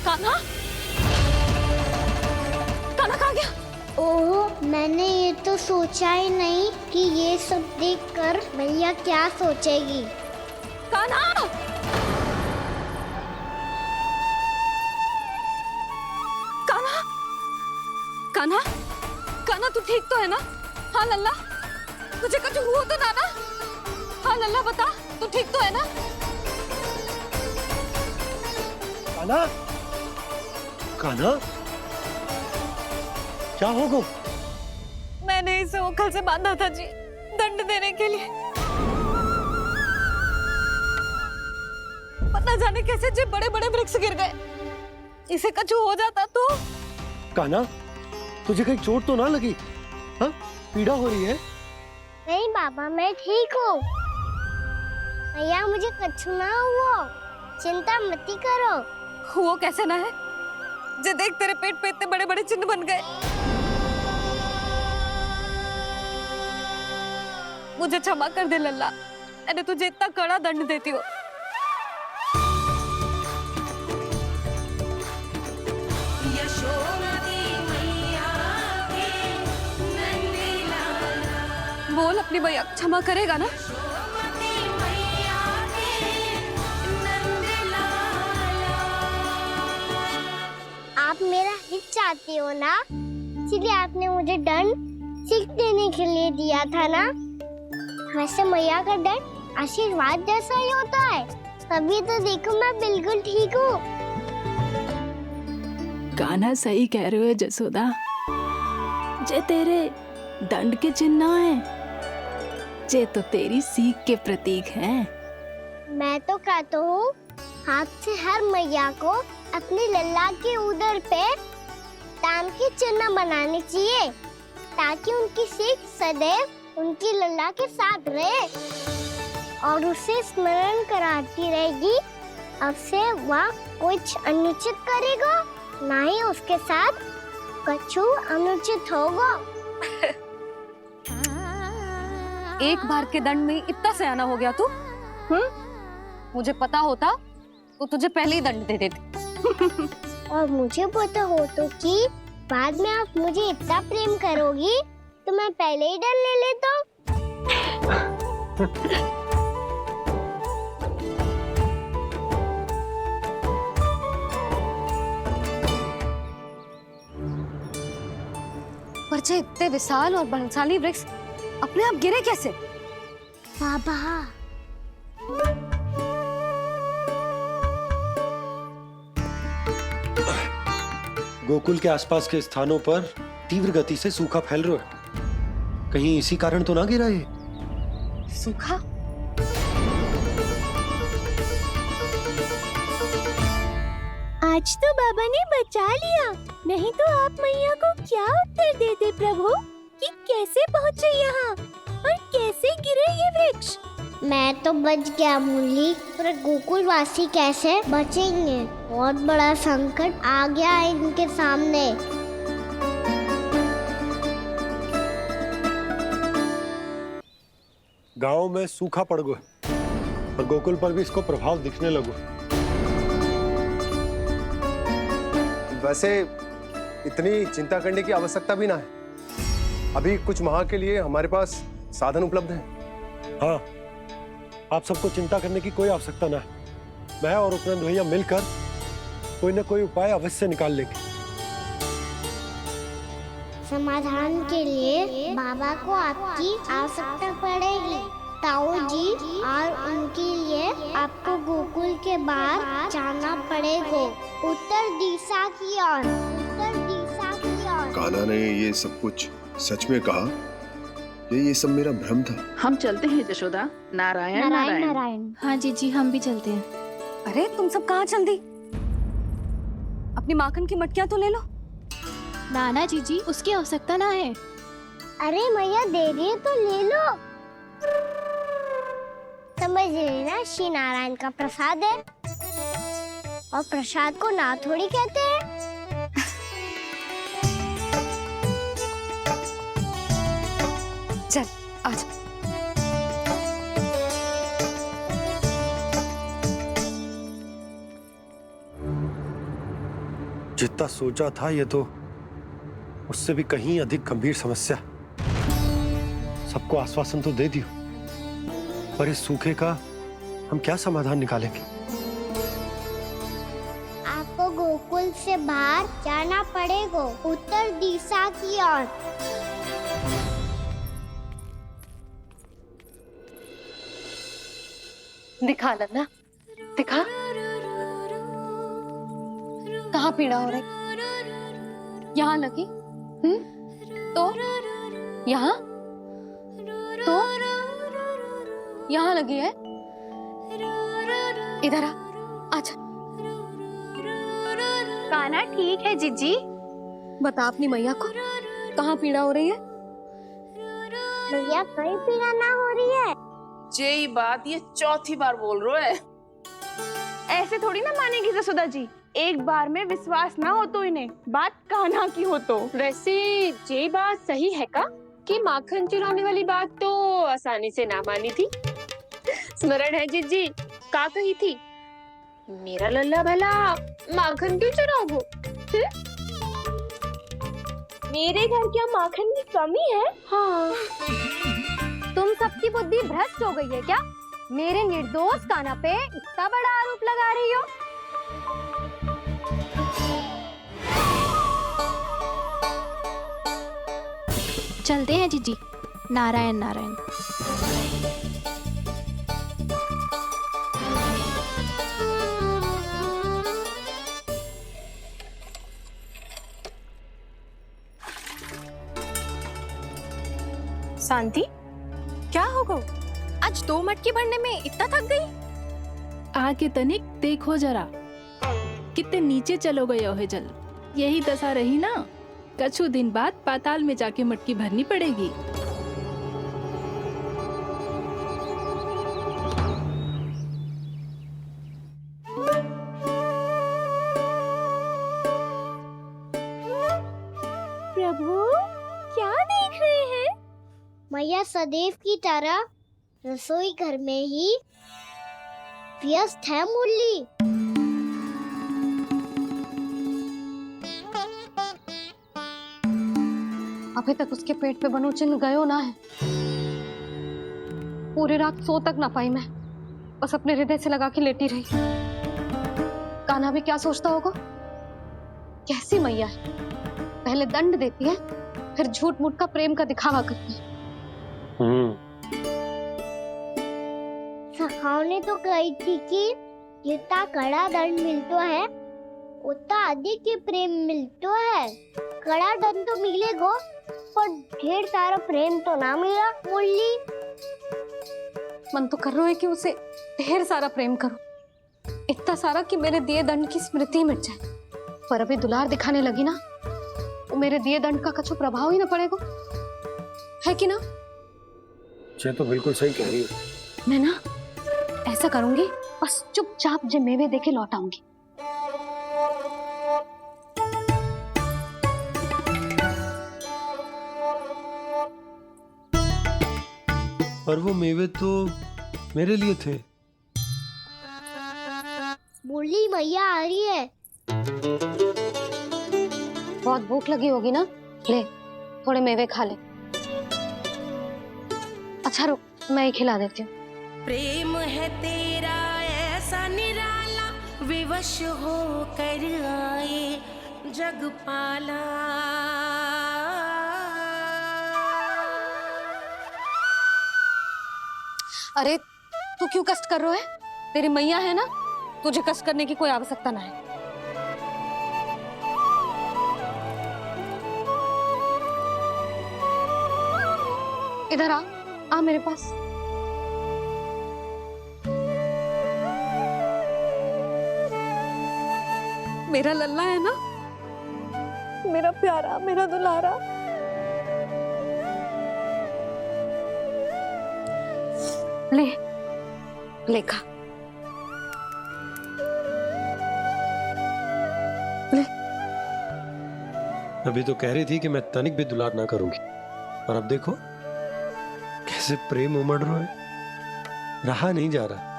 कान्हा, कान्हा कहाँ गया? ओह, मैंने ये तो सोचा ही नहीं कि ये सब देखकर मैया क्या सोचेगी। कान्हा! कान्हा! कान्हा! कान्हा तू ठीक तो है ना? हाँ लल्ला, तुझे कुछ हुआ तो ना ना? हाँ लल्ला बता, तू ठीक तो है ना? कान्हा, कान्हा, क्या होगा? मैंने इसे ओखल से बांधा था जी, दंड देने के लिए। पता जाने कैसे जी बड़े बड़े वृक्ष गिर गए। इसे कुछ हो जाता तो? कान्हा, तुझे कहीं चोट तो ना लगी? हाँ, पीड़ा हो रही है? नहीं बाबा, मैं ठीक हूँ। मैया मुझे कुछ ना हुआ, चिंता मत करो। वो कैसे ना है? जे देख तेरे पेट पे इतने बड़े बड़े चिन्ह बन गए। मुझे क्षमा कर दे लल्ला, मैंने तुझे इतना कड़ा दंड देती हो। बोल अपनी भैया क्षमा करेगा ना? आप मेरा हित चाहते हो ना, इसलिए आपने मुझे दंड सीख देने के लिए दिया था ना। वैसे मैया का दंड आशीर्वाद जैसा ही होता है, तभी तो देखो मैं बिल्कुल ठीक हूँ। कान्हा सही कह रहे हो जसोदा, जे तेरे दंड के चिन्ह है, जे तो तेरी सीख के प्रतीक हैं। मैं तो कहता हूँ हाथ से हर मैया को अपनी लल्ला के उदर पे ताम के चिन्ह बनाने चाहिए, ताकि उनकी सीख सदैव उनकी लल्ला के साथ रहे और उसे स्मरण कराती रहेगी। अब से वह कुछ अनुचित करेगा, ना ही उसके साथ कुछ अनुचित होगा। एक बार के दंड में इतना सयाना हो गया तू? मुझे पता होता तो तुझे पहले ही दंड दे देती। और मुझे पता हो तो कि बाद में आप मुझे इतना प्रेम करोगी तो मैं पहले ही दंड ले लेता। पर जे इतने विशाल और बलशाली वृक्ष अपने आप गिरे कैसे? बाबा, गोकुल के आसपास के स्थानों पर तीव्र गति से सूखा फैल रहा है, कहीं इसी कारण तो ना गिरा ये? सूखा? आज तो बाबा ने बचा लिया, नहीं तो आप मैया को क्या उत्तर देते प्रभु कि कैसे पहुँचे यहाँ और कैसे गिरे ये वृक्ष। मैं तो बच गया मुरली, पर गोकुलवासी कैसे बचेंगे? बहुत बड़ा संकट आ गया है इनके सामने। गांव में सूखा पड़ गया और गोकुल पर भी इसको प्रभाव दिखने लगो। वैसे इतनी चिंता करने की आवश्यकता भी ना है। अभी कुछ माह के लिए हमारे पास साधन उपलब्ध है। हाँ, आप सबको चिंता करने की कोई आवश्यकता ना है। मैं और उपनंद भैया मिलकर कोई ना कोई उपाय अवश्य निकाल लेंगे। समाधान के लिए बाबा को आपकी आवश्यकता पड़ेगी। ताऊ जी और उनके लिए आपको गोकुल के बाहर जाना पड़ेगा, उत्तर दिशा की ओर। उत्तर दिशा की ओर। कान्हा ने ये सब कुछ सच में कहा? ये सब मेरा भ्रम था। हम चलते हैं जशोदा। नारायण नारायण नारायण। हाँ जीजी, हम भी चलते हैं। अरे तुम सब कहाँ चल दी? अपनी माखन की मटकियाँ तो ले लो। नाना जीजी, उसकी आवश्यकता ना है। अरे मैया दे रही है तो ले लो। समझ लेना, श्री नारायण का प्रसाद है और प्रसाद को ना थोड़ी कहते हैं। चल आज। जितना सोचा था ये तो उससे भी कहीं अधिक गंभीर समस्या। सबको आश्वासन तो दे दियो, पर इस सूखे का हम क्या समाधान निकालेंगे? आपको गोकुल से बाहर जाना पड़ेगा, उत्तर दिशा की ओर। दिखा लन्ना, दिखा। कहाँ पीड़ा हो रही? यहाँ लगी? तो यहाँ? तो यहाँ लगी है? इधर आ, आजा। कान्हा ठीक है जीजी। बता अपनी मैया को कहाँ पीड़ा हो रही है? मैया कहीं पीड़ा ना हो रही है। ये बात ये चौथी बार बोल रहे है। ऐसे थोड़ी ना मानेगी जसोदा जी। एक बार में विश्वास ना हो तो इन्हें, बात कान्हा की हो तो। वैसे ये बात सही है का कि माखन चुराने वाली बात तो आसानी से ना मानी थी। स्मरण है जीजी का कही थी, मेरा लल्ला भला माखन क्यों चुराओगे? मेरे घर क्या माखन की कमी है? हाँ, तुम सबकी बुद्धि भ्रष्ट हो गई है क्या? मेरे निर्दोष कान्हा पे इतना बड़ा आरोप लगा रही हो? चलते हैं जीजी। नारायण नारायण। शांति, क्या हो गो? आज 2 मटकी भरने में इतना थक गई? आके तनिक देखो जरा, कितने नीचे चलो गए हो जल। यही दशा रही ना, कछु दिन बाद पाताल में जाके मटकी भरनी पड़ेगी। प्रभु क्या देख रहे हैं? मैया सदैव की तरह रसोई घर में ही व्यस्त है मुरली। अभी तक उसके पेट पे बनो चिन्ह गयो ना है। पूरी रात सो तक ना पाई मैं, बस अपने हृदय से लगा के लेटी रही। कान्हा भी क्या सोचता होगा? कैसी मैया है, पहले दंड देती है, फिर झूठ मूठ का प्रेम का दिखावा करती है। सखाओ ने तो कही थी कि जितना कड़ा दंड मिलता है उतना अधिक ही प्रेम मिलता है। कड़ा दंड तो मिलेगा पर ढेर सारा प्रेम तो ना मिला मुरली। मन तो कर रहा है कि उसे ढेर सारा प्रेम करो, इतना सारा कि मेरे दिए दंड की स्मृति मिट जाए। पर अभी दुलार दिखाने लगी ना, तो मेरे दिए दंड का कछु प्रभाव ही ना पड़ेगा, है कि ना? ये तो बिल्कुल सही कह रही हो। मैं ना ऐसा करूंगी, बस चुपचाप जे मेवे देके लौट आऊंगी। पर वो मेवे तो मेरे लिए थे। बोली मैया आ रही है। बहुत भूख लगी होगी ना, ले थोड़े मेवे खा ले। अच्छा रुक, मैं ही खिला देती हूँ। प्रेम है तेरा ऐसा निराला, विवश हो कर आए जग पाला। अरे तू क्यों कष्ट कर रहा है? तेरी मैया है ना, तुझे कष्ट करने की कोई आवश्यकता ना है। इधर आ मेरे पास। मेरा लल्ला है ना, मेरा प्यारा, मेरा दुलारा। ले खा। ले। अभी तो कह रही थी कि मैं तनिक भी दुलार ना करूंगी, और अब देखो कैसे प्रेम उमड़ रहा है, रहा नहीं जा रहा।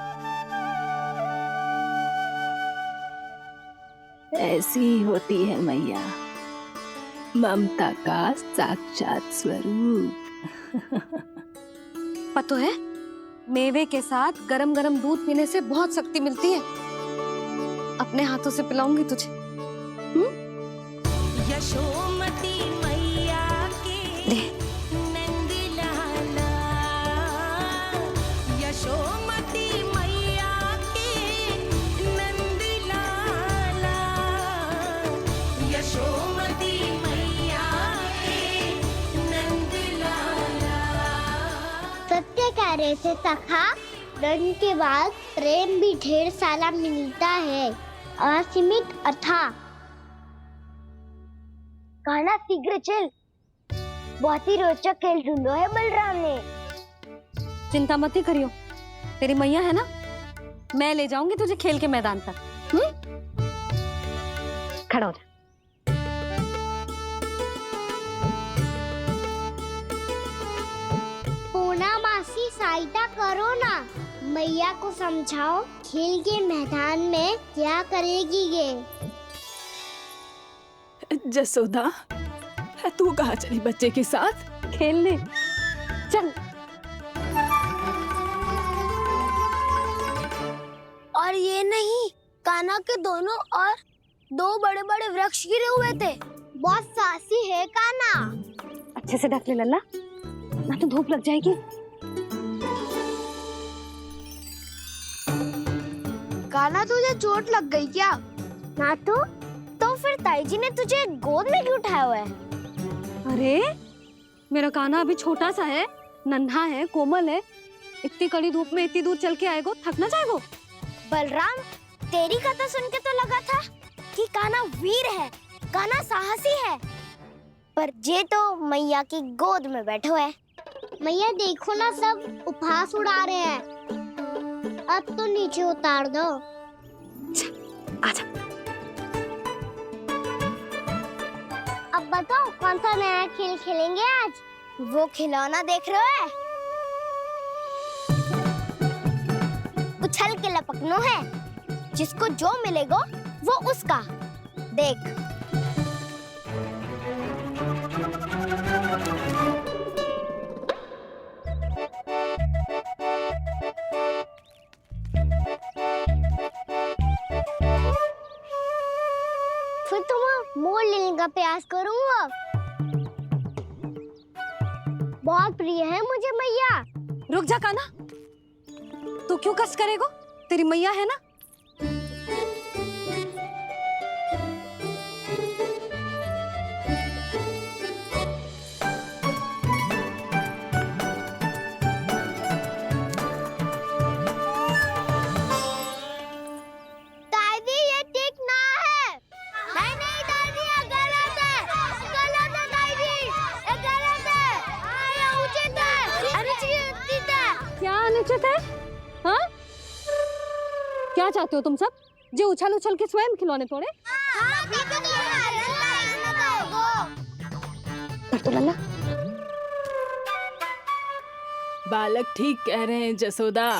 ऐसी ही होती है मैया, ममता का साक्षात स्वरूप। पता है, मेवे के साथ गरम गरम दूध पीने से बहुत शक्ति मिलती है। अपने हाथों से पिलाऊंगी तुझे। यशोमती मैया के नंद लाला, यशोमती मैया के नंद लाला, यशोमती मैया के नंद लाला। सत्य कह रहे थे सखा, दंड के बाद प्रेम भी ढेर सारा मिलता है, असीमित अथाह। खाना शीघ्र चल, बहुत ही रोचक खेल ढूंढो है बलराम ने। चिंता मत ही करियो, तेरी मैया है ना, मैं ले जाऊंगी तुझे खेल के मैदान तक। खड़ा हो जा। पूना मासी सहायता करो ना, मैया को समझाओ खेल के मैदान में क्या करेगी ये। जसोदा, तू कहाँ चली बच्चे के साथ? खेलने चल। और ये नहीं, कान्हा के दोनों और दो बड़े बड़े वृक्ष गिरे हुए थे। बहुत साहसी है कान्हा। अच्छे से ढक ले लल्ला, ना तो धूप लग जाएगी। कान्हा तुझे चोट लग गई क्या? ना तो फिर ताई जी ने तुझे गोद में क्यों उठाया हुआ है? अरे मेरा कान्हा अभी छोटा सा है, नन्हा है, कोमल है। इतनी कड़ी धूप में इतनी दूर चल के आएगो, थक ना जाएगो। बलराम, तेरी कथा सुन के तो लगा था कि कान्हा वीर है, कान्हा साहसी है, पर ये तो मैया की गोद में बैठो है। मैया देखो ना, सब उपहास उड़ा रहे हैं। अब तो नीचे उतार दो। आजा। अब बताओ कौन सा नया खेल खेलेंगे आज? वो खिलौना देख रहे हो? उछल के लपकनो है, जिसको जो मिलेगा वो उसका। देख। फिर तुम मोड़ लेने का प्रयास करूंगा। बहुत प्रिय है मुझे मैया। रुक जा कान्हा, तू क्यों कष्ट करेगो? तेरी मैया है ना। दादी, ये ठीक ना है। नहीं थे? हाँ? क्या चाहते हो तुम सब? जो उछल उछल के स्वयं खिलौने तोड़े? कर तो लल्ला। बालक ठीक कह रहे हैं जसोदा।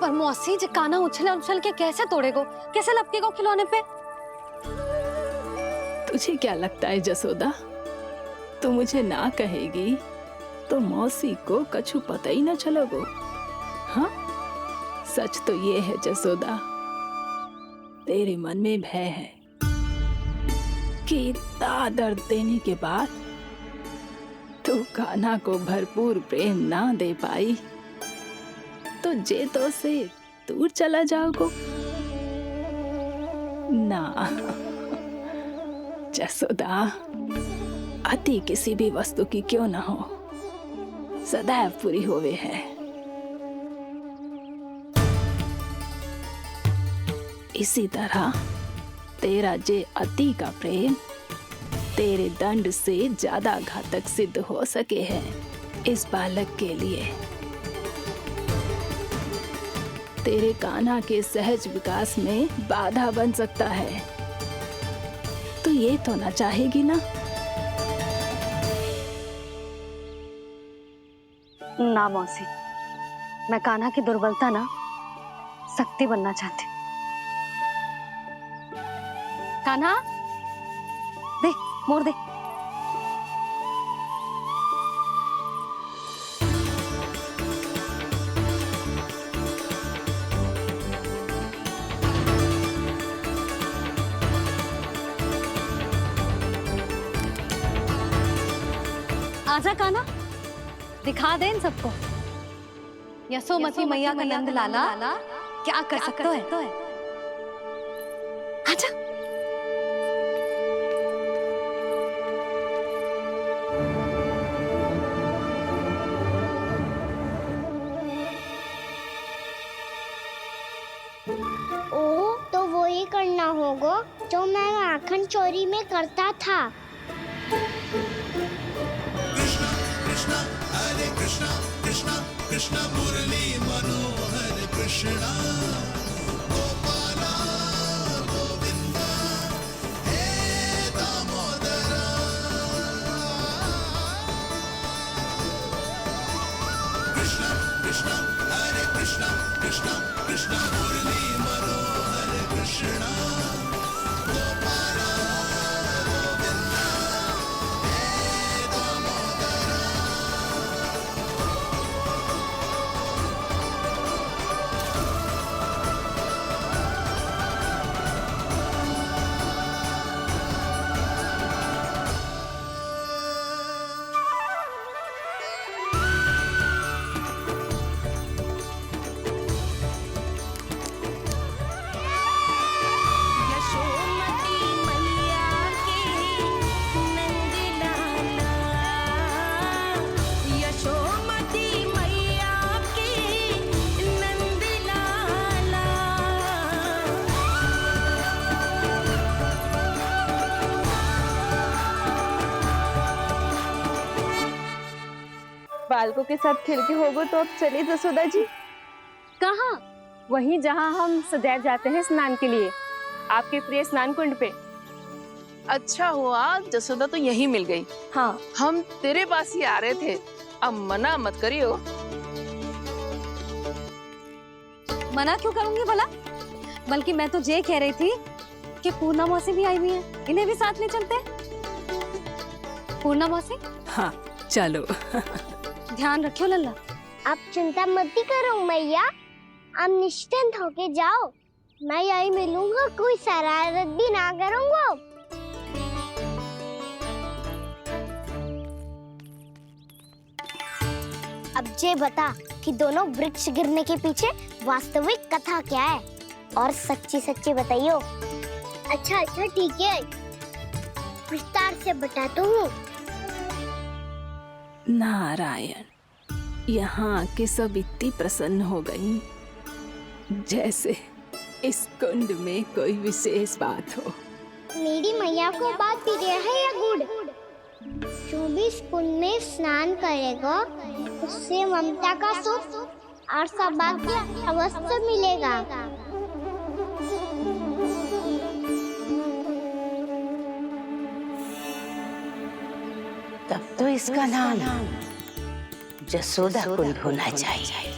पर मौसी जी काना उछल उछल के कैसे तोड़ेगो? कैसे लपकेगो खिलौने पे? तुझे क्या लगता है जसोदा, तू मुझे ना कहेगी तो मौसी को कछु पता ही न चलोगो? हाँ, सच तो ये है जसोदा, तेरे मन में भय है कि इतना दर्द देने के बाद तू कान्हा को भरपूर प्रेम ना दे पाई तो जेतो से दूर चला जाओगो ना। जसोदा, अति किसी भी वस्तु की क्यों ना हो, सदैव पूरी होवे है। इसी तरह तेरा जे अति का प्रेम तेरे दंड से ज्यादा घातक सिद्ध हो सके है इस बालक के लिए। तेरे कान्हा के सहज विकास में बाधा बन सकता है, तो ये तो ना चाहेगी ना? ना मौसी, मैं कान्हा की दुर्बलता ना शक्ति बनना चाहती। कान्हा, दे मोड़ दे। आजा कान्हा, दिखा दे इन सबको यशोमती मैया का नंद लाला क्या कर सकता है। आजा। ओ, तो वही करना होगा जो मैं माखन चोरी में करता था। कृष्णा हरे कृष्णा कृष्णा कृष्णा मुरली मनोहर कृष्णा गोपाला गोविंदा हे दामोदरा। कृष्णा कृष्णा हरे कृष्णा कृष्णा कृष्णा मुरली मनोहर कृष्णा गोपाला गोविंदा हे दामोदरा। यशोमती मैया के नंद लाला, यशोमती मैया के नंद लाला। बालकों के साथ खेल के होगो तो अब चले जसोदा जी। कहाँ? वहीं जहाँ हम सदैव जाते हैं स्नान के लिए, आपके प्रिय स्नान कुंड पे। अच्छा हुआ जसोदा तो यहीं मिल गई। हाँ, हम तेरे पास ही आ रहे थे, अब मना मत करियो। मना क्यों करूंगी भला? बल्कि मैं तो ये कह रही थी कि पूर्णा मौसी भी आई हुई है, इन्हें भी साथ ले चलते। पूर्णा मौसी, हाँ चलो। ध्यान रखियो लल्ला। आप चिंता मत करो मैया, आप निश्चिंत होके जाओ, मैं यही मिलूंगा, कोई शरारत भी ना करूंगा। अब ये बता कि दोनों वृक्ष गिरने के पीछे वास्तविक कथा क्या है, और सच्ची सच्ची बताइयो। अच्छा अच्छा ठीक है, विस्तार से बताता हूँ। नारायण, यहाँ के सब इतनी प्रसन्न हो गई जैसे इस कुंड में कोई विशेष बात हो। मेरी मैया को बात प्रिय है या गुड़? जो भी इस कुंड में स्नान करेगा उससे ममता का सुख और सौभाग्य अवश्य मिलेगा। तब तो इसका नाम जसोदा कुंड होना चाहिए।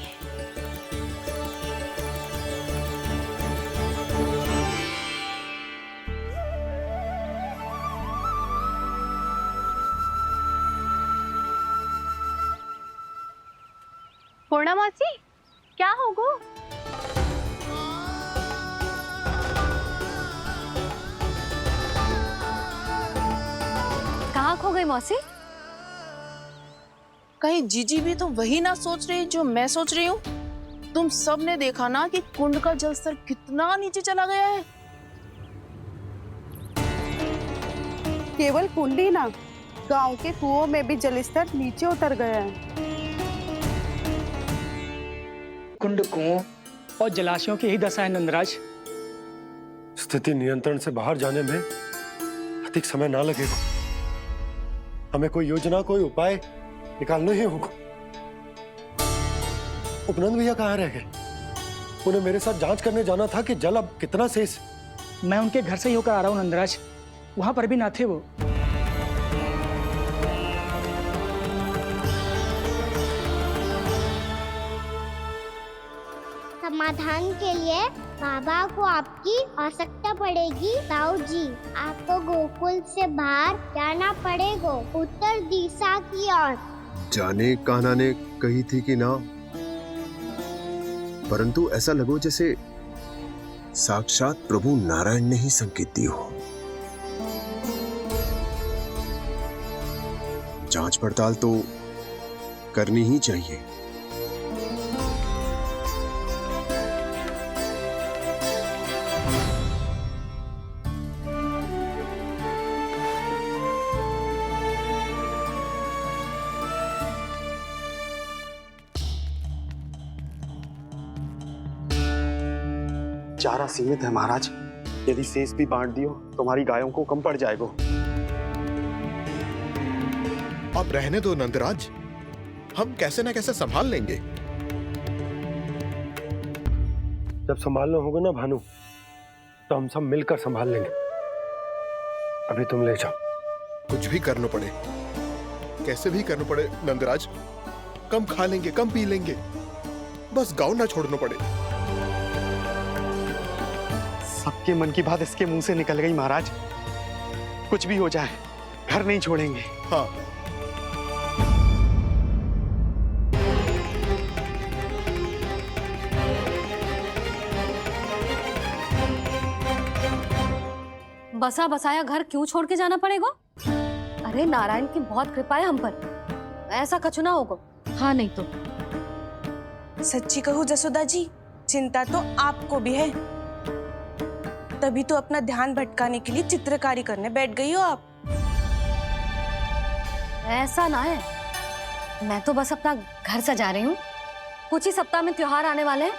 पूर्णा मासी, क्या होगा? कहाँ खो गई मौसी? कहीं जीजी भी तो वही ना सोच रही जो मैं सोच रही हूँ? तुम सब ने देखा ना कि कुंड का जलस्तर कितना नीचे चला गया है। केवल कुंड ही ना, गांव के कुओं में भी जलस्तर नीचे उतर गया है। कुंड, कुओं और जलाशयों की ही दशा है नंदराज। स्थिति नियंत्रण से बाहर जाने में अधिक समय ना लगेगा। हमें कोई योजना, कोई उपाय निकालना ही होगा। उपनंद भैया कहाँ रह गए? उन्हें मेरे साथ जांच करने जाना था कि जल अब कितना शेष। मैं उनके घर से ही होकर आ रहा हूँ नंदराज, वहां पर भी ना थे वो। समाधान के लिए बाबा को आपकी आवश्यकता पड़ेगी। ताऊ जी, आपको गोकुल से बाहर जाना पड़ेगा, उत्तर दिशा की ओर। जाने कान्हा ने कही थी कि ना, परंतु ऐसा लगो जैसे साक्षात प्रभु नारायण ने ही संकेत दी हो। जांच पड़ताल तो करनी ही चाहिए। चारा सीमित है महाराज, यदि शेष भी बांट दियो तो हमारी गायों को कम पड़ जाएगा। अब रहने दो नंदराज, हम कैसे न कैसे संभाल लेंगे। जब संभालना होगा ना भानु, तो हम सब मिलकर संभाल लेंगे। अभी तुम ले जाओ। कुछ भी करना पड़े, कैसे भी करना पड़े नंदराज, कम खा लेंगे, कम पी लेंगे, बस गांव ना छोड़ना पड़े। सबके मन की बात इसके मुंह से निकल गई महाराज। कुछ भी हो जाए घर नहीं छोड़ेंगे। हाँ, बसा बसाया घर क्यों छोड़ के जाना पड़ेगा? अरे नारायण की बहुत कृपा है हम पर, ऐसा कछु ना होगा। हाँ नहीं तो सच्ची कहूँ जसोदा जी, चिंता तो आपको भी है, तभी तो अपना ध्यान भटकाने के लिए चित्रकारी करने बैठ गई हो आप। ऐसा ना है, मैं तो बस अपना घर सजा रही हूँ। कुछ ही सप्ताह में त्योहार आने वाले हैं।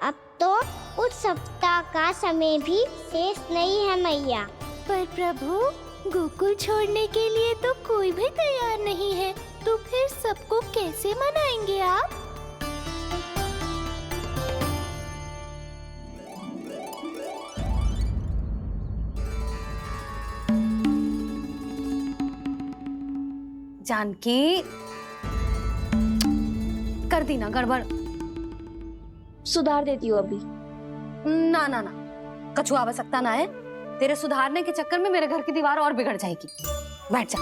अब तो उस सप्ताह का समय भी शेष नहीं है मैया। पर प्रभु, गोकुल छोड़ने के लिए तो कोई भी तैयार नहीं है, तो फिर सबको कैसे मनाएंगे आप? जानकी, कर दी ना गड़बड़। सुधार देती हूँ अभी। ना ना ना, कछु आवश्यकता ना है। तेरे सुधारने के चक्कर में मेरे घर की दीवार और बिगड़ जाएगी। बैठ जा।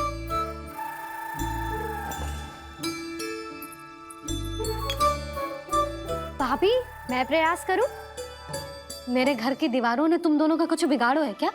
भाभी, मैं प्रयास करूं? मेरे घर की दीवारों ने तुम दोनों का कुछ बिगाड़ो है क्या?